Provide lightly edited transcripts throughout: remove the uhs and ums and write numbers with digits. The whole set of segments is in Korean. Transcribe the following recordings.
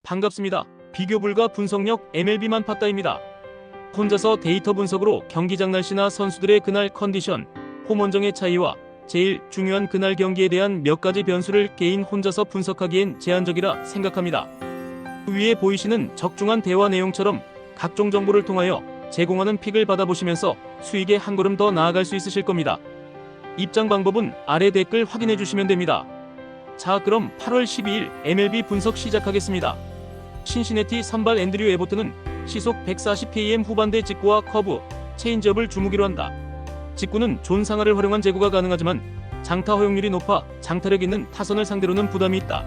반갑습니다. 비교 불가 분석력 MLB만 팠다입니다. 혼자서 데이터 분석으로 경기장 날씨나 선수들의 그날 컨디션, 홈 원정의 차이와 제일 중요한 그날 경기에 대한 몇 가지 변수를 개인 혼자서 분석하기엔 제한적이라 생각합니다. 위에 보이시는 적중한 대화 내용처럼 각종 정보를 통하여 제공하는 픽을 받아보시면서 수익에 한 걸음 더 나아갈 수 있으실 겁니다. 입장 방법은 아래 댓글 확인해 주시면 됩니다. 자, 그럼 8월 12일 MLB 분석 시작하겠습니다. 신시내티 선발 앤드류 에보트는 시속 140km 후반대 직구와 커브, 체인지업을 주무기로 한다. 직구는 존 상하를 활용한 제구가 가능하지만 장타 허용률이 높아 장타력 있는 타선을 상대로는 부담이 있다.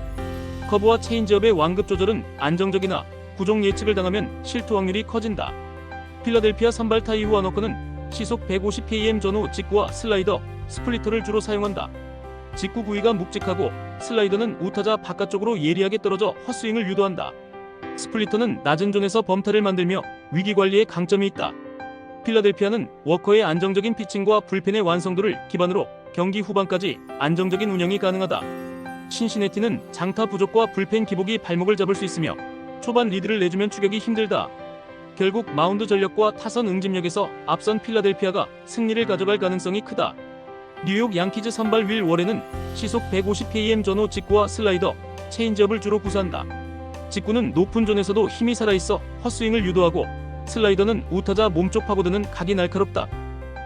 커브와 체인지업의 완급 조절은 안정적이나 구종 예측을 당하면 실투 확률이 커진다. 필라델피아 선발 타이후 와너커는 시속 150km 전후 직구와 슬라이더, 스플리터를 주로 사용한다. 직구 부위가 묵직하고 슬라이더는 우타자 바깥쪽으로 예리하게 떨어져 헛스윙을 유도한다. 스플리터는 낮은 존에서 범타를 만들며 위기 관리에 강점이 있다. 필라델피아는 워커의 안정적인 피칭과 불펜의 완성도를 기반으로 경기 후반까지 안정적인 운영이 가능하다. 신시내티는 장타 부족과 불펜 기복이 발목을 잡을 수 있으며 초반 리드를 내주면 추격이 힘들다. 결국 마운드 전력과 타선 응집력에서 앞선 필라델피아가 승리를 가져갈 가능성이 크다. 뉴욕 양키즈 선발 윌 워렌은 시속 150km 전후 직구와 슬라이더, 체인지업을 주로 구사한다. 직구는 높은 존에서도 힘이 살아있어 헛스윙을 유도하고 슬라이더는 우타자 몸쪽 파고드는 각이 날카롭다.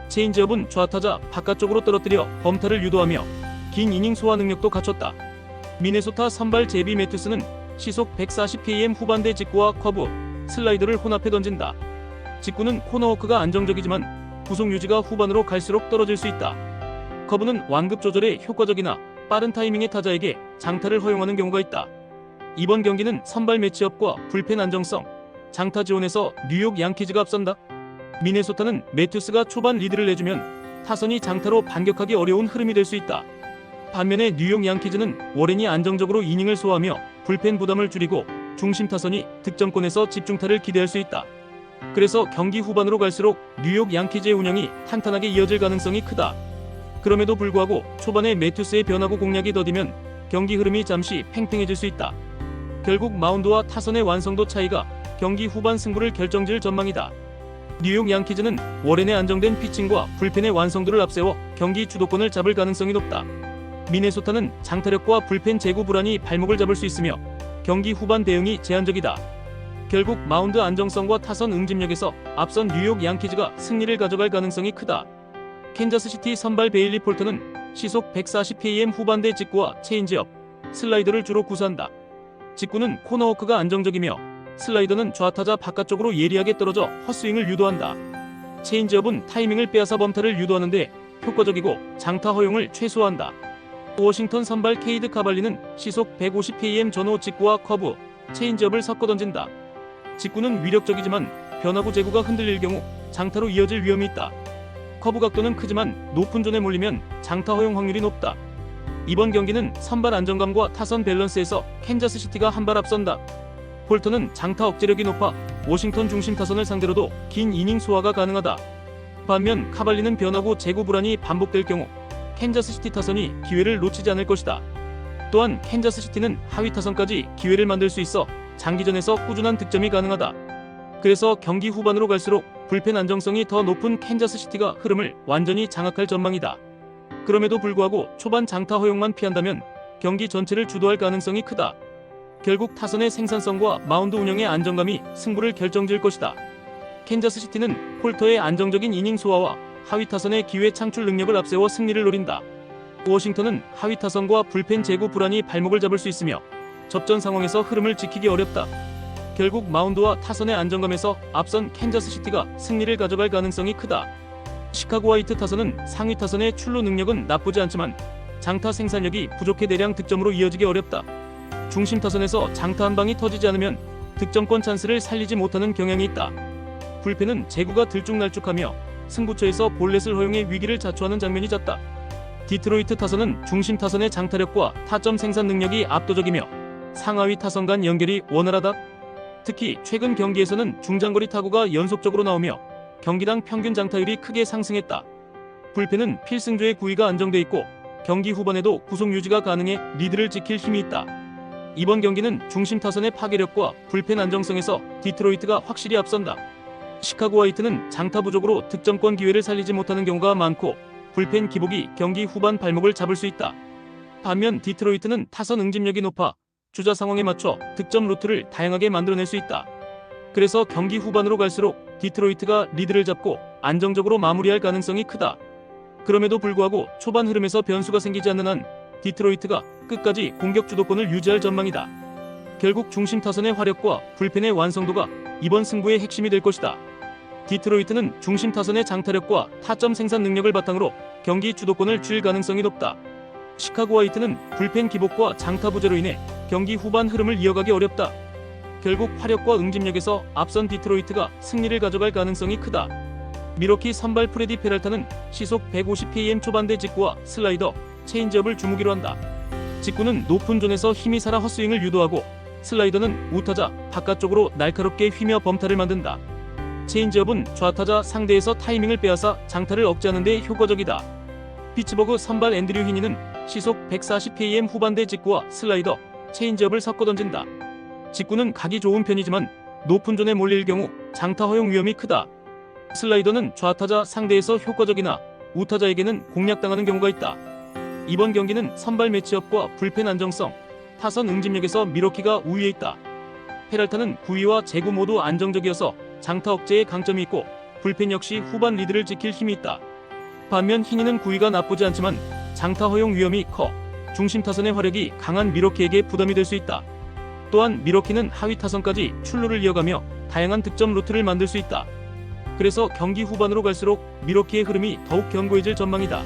체인지업은 좌타자 바깥쪽으로 떨어뜨려 범타를 유도하며 긴 이닝 소화 능력도 갖췄다. 미네소타 선발 제비 매튜스는 시속 140km 후반대 직구와 커브, 슬라이더를 혼합해 던진다. 직구는 코너워크가 안정적이지만 구속 유지가 후반으로 갈수록 떨어질 수 있다. 커브는 완급 조절에 효과적이나 빠른 타이밍의 타자에게 장타를 허용하는 경우가 있다. 이번 경기는 선발 매치업과 불펜 안정성, 장타 지원에서 뉴욕 양키즈가 앞선다. 미네소타는 매튜스가 초반 리드를 내주면 타선이 장타로 반격하기 어려운 흐름이 될 수 있다. 반면에 뉴욕 양키즈는 워렌이 안정적으로 이닝을 소화하며 불펜 부담을 줄이고 중심 타선이 득점권에서 집중타를 기대할 수 있다. 그래서 경기 후반으로 갈수록 뉴욕 양키즈의 운영이 탄탄하게 이어질 가능성이 크다. 그럼에도 불구하고 초반에 매튜스의 변화구 공략이 더디면 경기 흐름이 잠시 팽팽해질 수 있다. 결국 마운드와 타선의 완성도 차이가 경기 후반 승부를 결정질 전망이다. 뉴욕 양키즈는 워렌의 안정된 피칭과 불펜의 완성도를 앞세워 경기 주도권을 잡을 가능성이 높다. 미네소타는 장타력과 불펜 제구 불안이 발목을 잡을 수 있으며 경기 후반 대응이 제한적이다. 결국 마운드 안정성과 타선 응집력에서 앞선 뉴욕 양키즈가 승리를 가져갈 가능성이 크다. 캔자스시티 선발 베일리 폴터는 시속 140km 후반대 직구와 체인지업, 슬라이더를 주로 구사한다. 직구는 코너워크가 안정적이며 슬라이더는 좌타자 바깥쪽으로 예리하게 떨어져 헛스윙을 유도한다. 체인지업은 타이밍을 빼앗아 범타를 유도하는데 효과적이고 장타 허용을 최소화한다. 워싱턴 선발 케이드 카발리는 시속 150km 전후 직구와 커브, 체인지업을 섞어 던진다. 직구는 위력적이지만 변화구 제구가 흔들릴 경우 장타로 이어질 위험이 있다. 커브 각도는 크지만 높은 존에 몰리면 장타 허용 확률이 높다. 이번 경기는 선발 안정감과 타선 밸런스에서 캔자스시티가 한 발 앞선다. 폴터는 장타 억제력이 높아 워싱턴 중심 타선을 상대로도 긴 이닝 소화가 가능하다. 반면 카발리는 변화구 제구 불안이 반복될 경우 캔자스시티 타선이 기회를 놓치지 않을 것이다. 또한 캔자스시티는 하위 타선까지 기회를 만들 수 있어 장기전에서 꾸준한 득점이 가능하다. 그래서 경기 후반으로 갈수록 불펜 안정성이 더 높은 캔자스시티가 흐름을 완전히 장악할 전망이다. 그럼에도 불구하고 초반 장타 허용만 피한다면 경기 전체를 주도할 가능성이 크다. 결국 타선의 생산성과 마운드 운영의 안정감이 승부를 결정질 것이다. 캔자스시티는 폴터의 안정적인 이닝 소화와 하위 타선의 기회 창출 능력을 앞세워 승리를 노린다. 워싱턴은 하위 타선과 불펜 제구 불안이 발목을 잡을 수 있으며 접전 상황에서 흐름을 지키기 어렵다. 결국 마운드와 타선의 안정감에서 앞선 캔자스시티가 승리를 가져갈 가능성이 크다. 시카고 화이트 타선은 상위 타선의 출루 능력은 나쁘지 않지만 장타 생산력이 부족해 대량 득점으로 이어지기 어렵다. 중심 타선에서 장타 한 방이 터지지 않으면 득점권 찬스를 살리지 못하는 경향이 있다. 불펜은 제구가 들쭉날쭉하며 승부처에서 볼넷을 허용해 위기를 자초하는 장면이 잦다. 디트로이트 타선은 중심 타선의 장타력과 타점 생산 능력이 압도적이며 상하위 타선 간 연결이 원활하다. 특히 최근 경기에서는 중장거리 타구가 연속적으로 나오며 경기당 평균 장타율이 크게 상승했다. 불펜은 필승조의 구위가 안정돼 있고 경기 후반에도 구속 유지가 가능해 리드를 지킬 힘이 있다. 이번 경기는 중심 타선의 파괴력과 불펜 안정성에서 디트로이트가 확실히 앞선다. 시카고 화이트는 장타 부족으로 득점권 기회를 살리지 못하는 경우가 많고 불펜 기복이 경기 후반 발목을 잡을 수 있다. 반면 디트로이트는 타선 응집력이 높아 주자 상황에 맞춰 득점 루트를 다양하게 만들어낼 수 있다. 그래서 경기 후반으로 갈수록 디트로이트가 리드를 잡고 안정적으로 마무리할 가능성이 크다. 그럼에도 불구하고 초반 흐름에서 변수가 생기지 않는 한 디트로이트가 끝까지 공격 주도권을 유지할 전망이다. 결국 중심 타선의 화력과 불펜의 완성도가 이번 승부의 핵심이 될 것이다. 디트로이트는 중심 타선의 장타력과 타점 생산 능력을 바탕으로 경기 주도권을 쥘 가능성이 높다. 시카고 화이트는 불펜 기복과 장타 부재로 인해 경기 후반 흐름을 이어가기 어렵다. 결국 화력과 응집력에서 앞선 디트로이트가 승리를 가져갈 가능성이 크다. 미러키 선발 프레디 페랄타는 시속 150km 초반대 직구와 슬라이더, 체인지업을 주무기로 한다. 직구는 높은 존에서 힘이 살아 헛스윙을 유도하고 슬라이더는 우타자 바깥쪽으로 날카롭게 휘며 범타를 만든다. 체인지업은 좌타자 상대에서 타이밍을 빼앗아 장타를 억제하는 데 효과적이다. 피츠버그 선발 앤드류 히니는 시속 140km 후반대 직구와 슬라이더, 체인지업을 섞어 던진다. 직구는 각이 좋은 편이지만 높은 존에 몰릴 경우 장타 허용 위험이 크다. 슬라이더는 좌타자 상대에서 효과적이나 우타자에게는 공략당하는 경우가 있다. 이번 경기는 선발 매치업과 불펜 안정성, 타선 응집력에서 미러키가 우위에 있다. 페랄타는 구위와 제구 모두 안정적이어서 장타 억제에 강점이 있고 불펜 역시 후반 리드를 지킬 힘이 있다. 반면 히니는 구위가 나쁘지 않지만 장타 허용 위험이 커 중심 타선의 화력이 강한 미러키에게 부담이 될 수 있다. 또한 미러키는 하위 타선까지 출루를 이어가며 다양한 득점 루트를 만들 수 있다. 그래서 경기 후반으로 갈수록 미러키의 흐름이 더욱 견고해질 전망이다.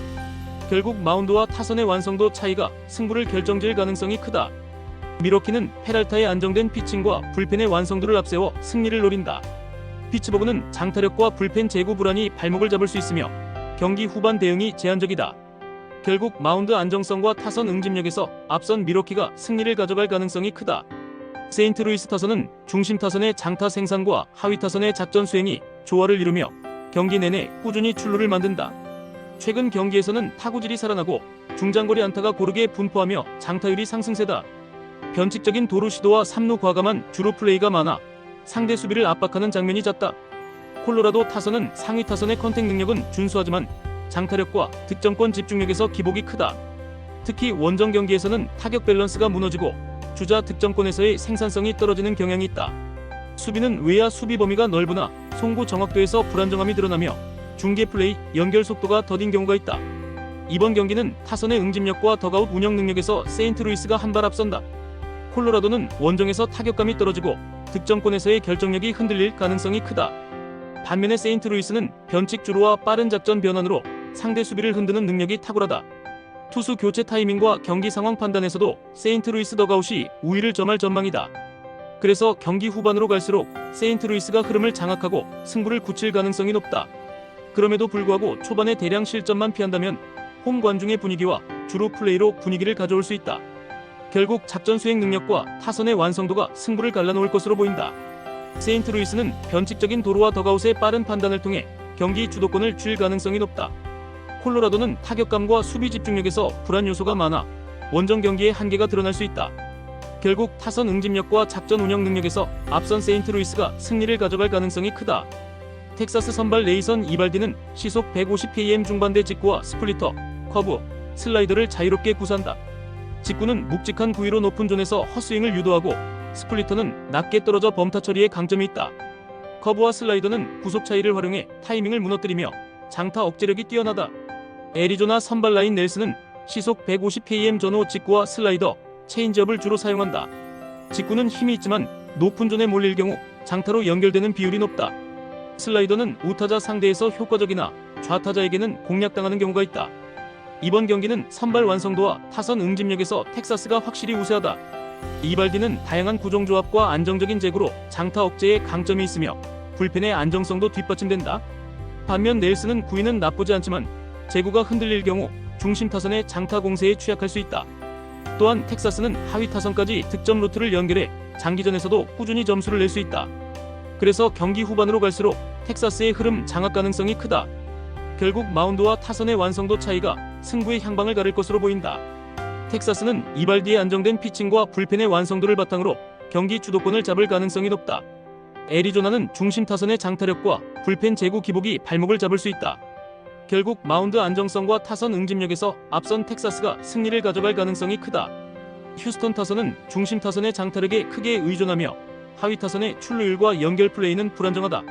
결국 마운드와 타선의 완성도 차이가 승부를 결정질 가능성이 크다. 미러키는 페랄타의 안정된 피칭과 불펜의 완성도를 앞세워 승리를 노린다. 피츠버그는 장타력과 불펜 제구 불안이 발목을 잡을 수 있으며 경기 후반 대응이 제한적이다. 결국 마운드 안정성과 타선 응집력에서 앞선 미러키가 승리를 가져갈 가능성이 크다. 세인트루이스 타선은 중심 타선의 장타 생산과 하위 타선의 작전 수행이 조화를 이루며 경기 내내 꾸준히 출루를 만든다. 최근 경기에서는 타구질이 살아나고 중장거리 안타가 고르게 분포하며 장타율이 상승세다. 변칙적인 도루 시도와 3루 과감한 주루 플레이가 많아 상대 수비를 압박하는 장면이 잦다. 콜로라도 타선은 상위 타선의 컨택 능력은 준수하지만 장타력과 득점권 집중력에서 기복이 크다. 특히 원정 경기에서는 타격 밸런스가 무너지고 주자 득점권에서의 생산성이 떨어지는 경향이 있다. 수비는 외야 수비 범위가 넓으나 송구 정확도에서 불안정함이 드러나며 중계 플레이, 연결 속도가 더딘 경우가 있다. 이번 경기는 타선의 응집력과 덕아웃 운영 능력에서 세인트루이스가 한 발 앞선다. 콜로라도는 원정에서 타격감이 떨어지고 득점권에서의 결정력이 흔들릴 가능성이 크다. 반면에 세인트루이스는 변칙 주루와 빠른 작전 변환으로 상대 수비를 흔드는 능력이 탁월하다. 투수 교체 타이밍과 경기 상황 판단에서도 세인트루이스 덕아웃이 우위를 점할 전망이다. 그래서 경기 후반으로 갈수록 세인트루이스가 흐름을 장악하고 승부를 굳힐 가능성이 높다. 그럼에도 불구하고 초반에 대량 실점만 피한다면 홈 관중의 분위기와 주루 플레이로 분위기를 가져올 수 있다. 결국 작전 수행 능력과 타선의 완성도가 승부를 갈라놓을 것으로 보인다. 세인트루이스는 변칙적인 도루와 덕아웃의 빠른 판단을 통해 경기 주도권을 쥘 가능성이 높다. 콜로라도는 타격감과 수비 집중력에서 불안 요소가 많아 원정 경기의 한계가 드러날 수 있다. 결국 타선 응집력과 작전 운영 능력에서 앞선 세인트루이스가 승리를 가져갈 가능성이 크다. 텍사스 선발 레이선 이발디는 시속 150km 중반대 직구와 스플리터, 커브, 슬라이더를 자유롭게 구사한다. 직구는 묵직한 구위로 높은 존에서 헛스윙을 유도하고 스플리터는 낮게 떨어져 범타 처리에 강점이 있다. 커브와 슬라이더는 구속 차이를 활용해 타이밍을 무너뜨리며 장타 억제력이 뛰어나다. 애리조나 선발 라인 넬슨은 시속 150km 전후 직구와 슬라이더, 체인지업을 주로 사용한다. 직구는 힘이 있지만 높은 존에 몰릴 경우 장타로 연결되는 비율이 높다. 슬라이더는 우타자 상대에서 효과적이나 좌타자에게는 공략당하는 경우가 있다. 이번 경기는 선발 완성도와 타선 응집력에서 텍사스가 확실히 우세하다. 이발디는 다양한 구종조합과 안정적인 제구로 장타 억제에 강점이 있으며 불펜의 안정성도 뒷받침된다. 반면 넬슨은 구위는 나쁘지 않지만 제구가 흔들릴 경우 중심 타선의 장타 공세에 취약할 수 있다. 또한 텍사스는 하위 타선까지 득점 루트를 연결해 장기전에서도 꾸준히 점수를 낼 수 있다. 그래서 경기 후반으로 갈수록 텍사스의 흐름 장악 가능성이 크다. 결국 마운드와 타선의 완성도 차이가 승부의 향방을 가릴 것으로 보인다. 텍사스는 이발디의 안정된 피칭과 불펜의 완성도를 바탕으로 경기 주도권을 잡을 가능성이 높다. 애리조나는 중심 타선의 장타력과 불펜 제구 기복이 발목을 잡을 수 있다. 결국 마운드 안정성과 타선 응집력에서 앞선 텍사스가 승리를 가져갈 가능성이 크다. 휴스턴 타선은 중심 타선의 장타력에 크게 의존하며 하위 타선의 출루율과 연결 플레이는 불안정하다.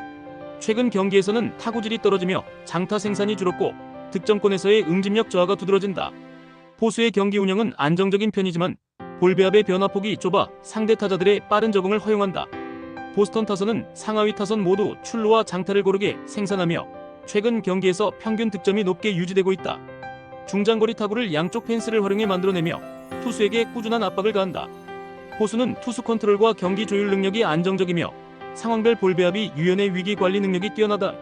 최근 경기에서는 타구질이 떨어지며 장타 생산이 줄었고 득점권에서의 응집력 저하가 두드러진다. 포수의 경기 운영은 안정적인 편이지만 볼 배합의 변화폭이 좁아 상대 타자들의 빠른 적응을 허용한다. 보스턴 타선은 상하위 타선 모두 출루와 장타를 고르게 생산하며 최근 경기에서 평균 득점이 높게 유지되고 있다. 중장거리 타구를 양쪽 펜스를 활용해 만들어내며 투수에게 꾸준한 압박을 가한다. 포수는 투수 컨트롤과 경기 조율 능력이 안정적이며 상황별 볼 배합이 유연해 위기 관리 능력이 뛰어나다.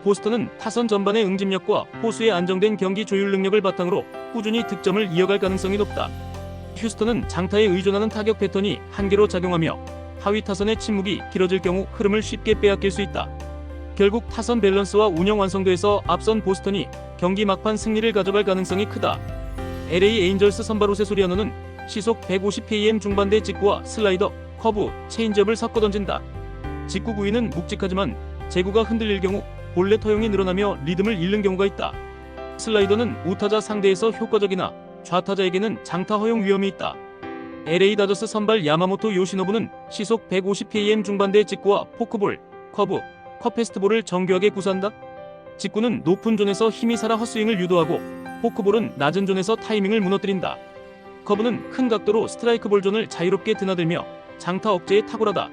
보스턴은 타선 전반의 응집력과 포수의 안정된 경기 조율 능력을 바탕으로 꾸준히 득점을 이어갈 가능성이 높다. 휴스턴은 장타에 의존하는 타격 패턴이 한계로 작용하며 하위 타선의 침묵이 길어질 경우 흐름을 쉽게 빼앗길 수 있다. 결국 타선 밸런스와 운영 완성도에서 앞선 보스턴이 경기 막판 승리를 가져갈 가능성이 크다. LA 에인절스 선발 호세 소리아노는 시속 150km 중반대 직구와 슬라이더, 커브, 체인지업을 섞어 던진다. 직구 구위는 묵직하지만 제구가 흔들릴 경우 볼넷 허용이 늘어나며 리듬을 잃는 경우가 있다. 슬라이더는 우타자 상대에서 효과적이나 좌타자에게는 장타 허용 위험이 있다. LA 다저스 선발 야마모토 요시노부는 시속 150km 중반대 직구와 포크볼, 커브, 컵페스트볼을 정교하게 구사한다. 직구는 높은 존에서 힘이 살아 헛스윙을 유도하고 포크볼은 낮은 존에서 타이밍을 무너뜨린다. 커브는 큰 각도로 스트라이크 볼 존을 자유롭게 드나들며 장타 억제에 탁월하다.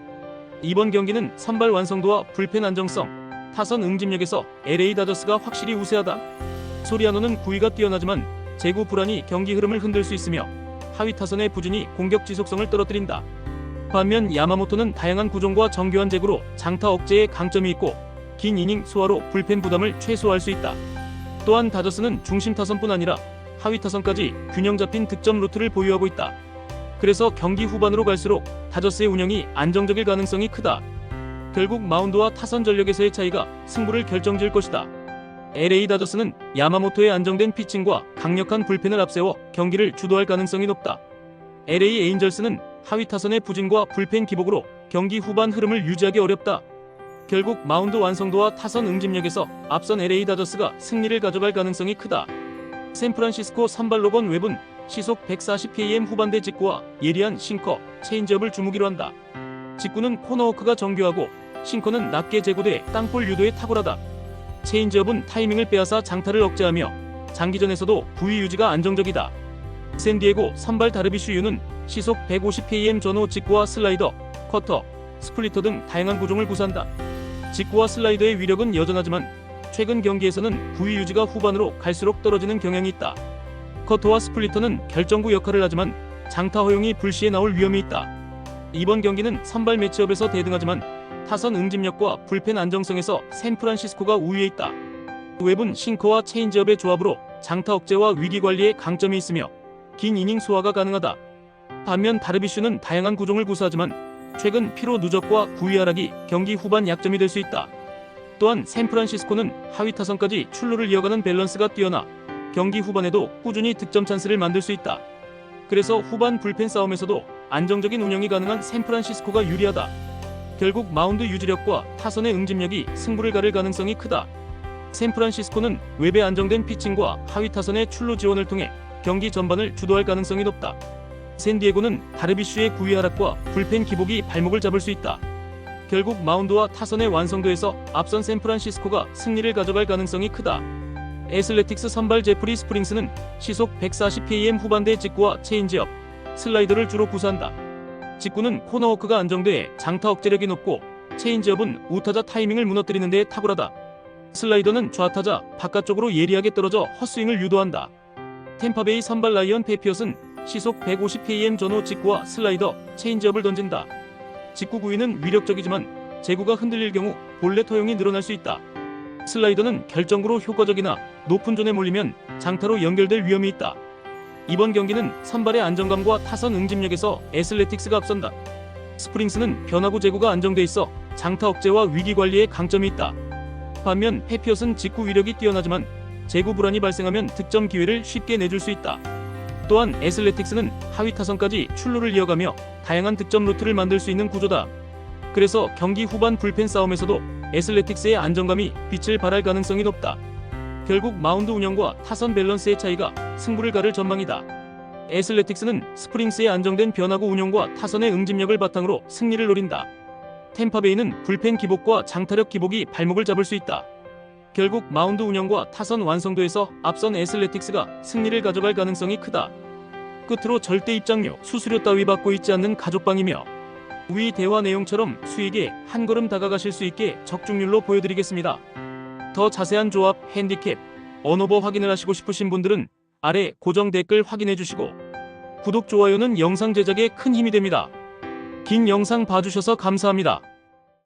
이번 경기는 선발 완성도와 불펜 안정성, 타선 응집력에서 LA 다저스가 확실히 우세하다. 소리아노는 구위가 뛰어나지만 제구 불안이 경기 흐름을 흔들 수 있으며 하위 타선의 부진이 공격 지속성을 떨어뜨린다. 반면 야마모토는 다양한 구종과 정교한 제구로 장타 억제에 강점이 있고 긴 이닝 소화로 불펜 부담을 최소화할 수 있다. 또한 다저스는 중심 타선뿐 아니라 하위 타선까지 균형 잡힌 득점 루트를 보유하고 있다. 그래서 경기 후반으로 갈수록 다저스의 운영이 안정적일 가능성이 크다. 결국 마운드와 타선 전력에서의 차이가 승부를 결정지을 것이다. LA 다저스는 야마모토의 안정된 피칭과 강력한 불펜을 앞세워 경기를 주도할 가능성이 높다. LA 에인절스는 하위 타선의 부진과 불펜 기복으로 경기 후반 흐름을 유지하기 어렵다. 결국 마운드 완성도와 타선 응집력에서 앞선 LA 다저스가 승리를 가져갈 가능성이 크다. 샌프란시스코 선발 로건 웹은 시속 140km 후반대 직구와 예리한 싱커, 체인지업을 주무기로 한다. 직구는 코너워크가 정교하고 싱커는 낮게 제고돼 땅볼 유도에 탁월하다. 체인지업은 타이밍을 빼앗아 장타를 억제하며 장기전에서도 부위 유지가 안정적이다. 샌디에고 선발 다르비슈 유는 시속 150km 전후 직구와 슬라이더, 커터, 스플리터 등 다양한 구종을 구사한다. 직구와 슬라이더의 위력은 여전하지만 최근 경기에서는 부위 유지가 후반으로 갈수록 떨어지는 경향이 있다. 커터와 스플리터는 결정구 역할을 하지만 장타 허용이 불시에 나올 위험이 있다. 이번 경기는 선발 매치업에서 대등하지만 타선 응집력과 불펜 안정성에서 샌프란시스코가 우위에 있다. 웹은 싱커와 체인지업의 조합으로 장타 억제와 위기 관리에 강점이 있으며 긴 이닝 소화가 가능하다. 반면 다르비슈는 다양한 구종을 구사하지만 최근 피로 누적과 구위 하락이 경기 후반 약점이 될 수 있다. 또한 샌프란시스코는 하위 타선까지 출루를 이어가는 밸런스가 뛰어나 경기 후반에도 꾸준히 득점 찬스를 만들 수 있다. 그래서 후반 불펜 싸움에서도 안정적인 운영이 가능한 샌프란시스코가 유리하다. 결국 마운드 유지력과 타선의 응집력이 승부를 가를 가능성이 크다. 샌프란시스코는 웹의 안정된 피칭과 하위 타선의 출루 지원을 통해 경기 전반을 주도할 가능성이 높다. 샌디에고는 다르비슈의 구위 하락과 불펜 기복이 발목을 잡을 수 있다. 결국 마운드와 타선의 완성도에서 앞선 샌프란시스코가 승리를 가져갈 가능성이 크다. 애슬레틱스 선발 제프리 스프링스는 시속 140km 후반대 직구와 체인지업, 슬라이더를 주로 구사한다. 직구는 코너워크가 안정돼 장타 억제력이 높고 체인지업은 우타자 타이밍을 무너뜨리는 데 탁월하다. 슬라이더는 좌타자 바깥쪽으로 예리하게 떨어져 헛스윙을 유도한다. 템파베이 선발 라이언 페피엇은 시속 150km 전후 직구와 슬라이더, 체인지업을 던진다. 직구 구위는 위력적이지만 제구가 흔들릴 경우 볼넷 허용이 늘어날 수 있다. 슬라이더는 결정구로 효과적이나 높은 존에 몰리면 장타로 연결될 위험이 있다. 이번 경기는 선발의 안정감과 타선 응집력에서 애슬레틱스가 앞선다. 스프링스는 변화구 제구가 안정돼 있어 장타 억제와 위기 관리에 강점이 있다. 반면 페피엇은 직구 위력이 뛰어나지만 제구 불안이 발생하면 득점 기회를 쉽게 내줄 수 있다. 또한 애슬레틱스는 하위 타선까지 출루를 이어가며 다양한 득점 루트를 만들 수 있는 구조다. 그래서 경기 후반 불펜 싸움에서도 애슬레틱스의 안정감이 빛을 발할 가능성이 높다. 결국 마운드 운영과 타선 밸런스의 차이가 승부를 가를 전망이다. 애슬레틱스는 스프링스의 안정된 변화구 운용과 타선의 응집력을 바탕으로 승리를 노린다. 템파베이는 불펜 기복과 장타력 기복이 발목을 잡을 수 있다. 결국 마운드 운영과 타선 완성도에서 앞선 애슬레틱스가 승리를 가져갈 가능성이 크다. 끝으로 절대 입장료, 수수료 따위 받고 있지 않는 가족방이며 위 대화 내용처럼 수익에 한 걸음 다가가실 수 있게 적중률로 보여드리겠습니다. 더 자세한 조합, 핸디캡, 언오버 확인을 하시고 싶으신 분들은 아래 고정 댓글 확인해 주시고 구독, 좋아요는 영상 제작에 큰 힘이 됩니다. 긴 영상 봐주셔서 감사합니다.